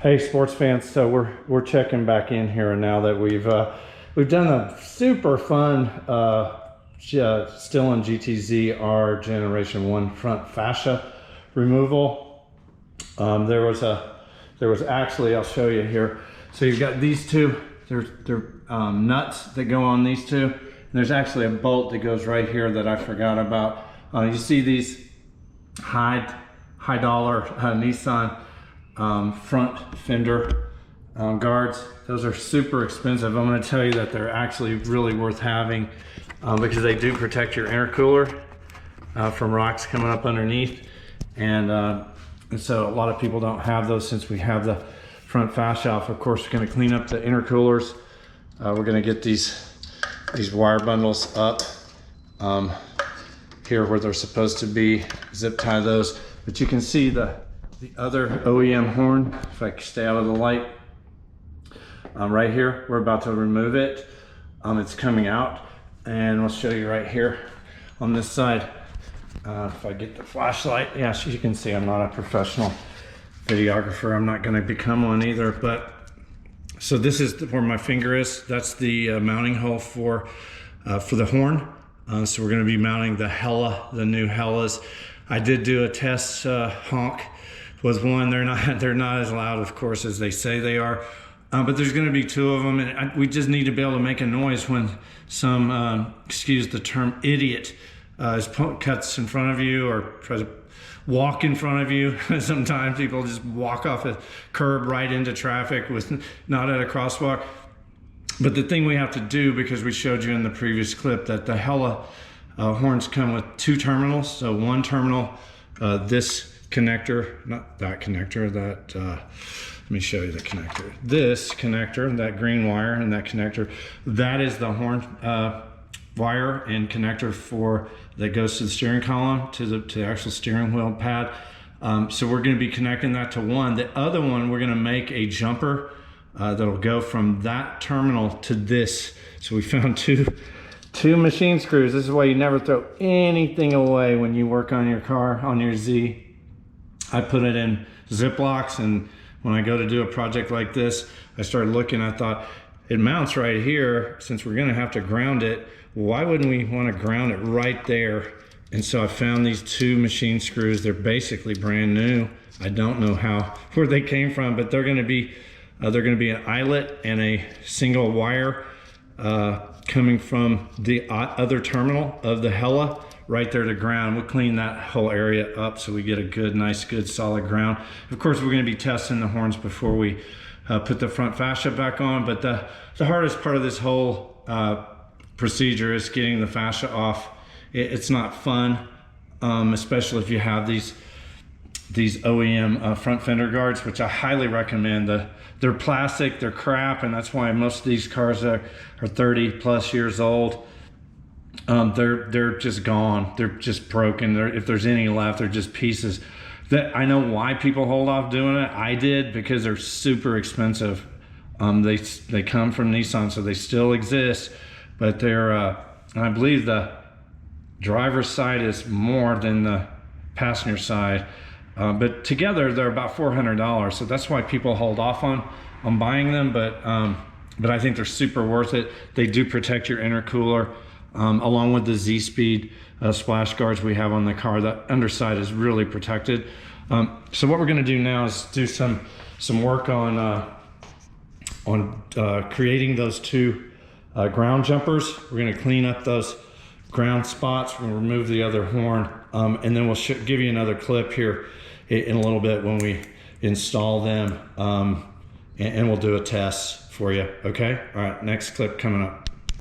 Hey sports fans, so we're checking back in here now that we've done a super fun Stillen GTZ-R Generation 1 front fascia removal. There was actually, I'll show you here. So you've got these two, they're nuts that go on these two. And there's actually a bolt that goes right here that I forgot about. You see these high dollar Nissan front fender guards. Those are super expensive. I'm going to tell you that they're actually really worth having because they do protect your intercooler from rocks coming up underneath, and so a lot of people don't have those since we have the front fascia off. Of course, we're going to clean up the intercoolers. We're going to get these wire bundles up here where they're supposed to be, zip tie those. But you can see the other OEM horn, if I stay out of the light, right here, we're about to remove it. It's coming out, and I'll show you right here on this side. If I get the flashlight, yeah, so you can see I'm not a professional videographer. I'm not going to become one either, but so this is where my finger is. That's the mounting hole for the horn. So we're going to be mounting the new Hellas. I did do a test honk was one. They're not as loud, of course, as they say they are, but there's going to be two of them, and we just need to be able to make a noise when some excuse the term idiot cuts in front of you or tries to walk in front of you. Sometimes people just walk off a curb right into traffic with not at a crosswalk. But the thing we have to do, because we showed you in the previous clip that the Hella horns come with two terminals. So one terminal, this connector, not that connector, that let me show you the connector. This connector, that green wire, and that connector, that is the horn wire and connector that goes to the steering column, to the actual steering wheel pad. So we're going to be connecting that to one. The other one, we're going to make a jumper that'll go from that terminal to this. So we found two machine screws. This is why you never throw anything away when you work on your car, on your Z. I put it in Ziplocs, and when I go to do a project like this, I started looking, I thought, it mounts right here. Since we're gonna have to ground it, why wouldn't we wanna ground it right there? And so I found these two machine screws. They're basically brand new. I don't know where they came from, but they're gonna be an eyelet and a single wire coming from the other terminal of the Hella right there to ground. We'll clean that whole area up so we get a good solid ground. Of course, we're going to be testing the horns before we put the front fascia back on, but the hardest part of this whole procedure is getting the fascia off. It's not fun, especially if you have these OEM front fender guards, which I highly recommend. They're plastic, they're crap, and that's why most of these cars are 30 plus years old. They're just gone. They're just broken. If there's any left, they're just pieces. I know why people hold off doing it. I did, because they're super expensive. They come from Nissan, so they still exist, but they're I believe the driver's side is more than the passenger side. But together they're about $400, so that's why people hold off on buying them. But I think they're super worth it. They do protect your intercooler, along with the Z-Speed splash guards we have on the car. The underside is really protected. So what we're going to do now is do some work on creating those two ground jumpers. We're going to clean up those ground spots. We're going to remove the other horn, and then we'll give you another clip here in a little bit when we install them, and we'll do a test for you. Okay, all right, next clip coming up.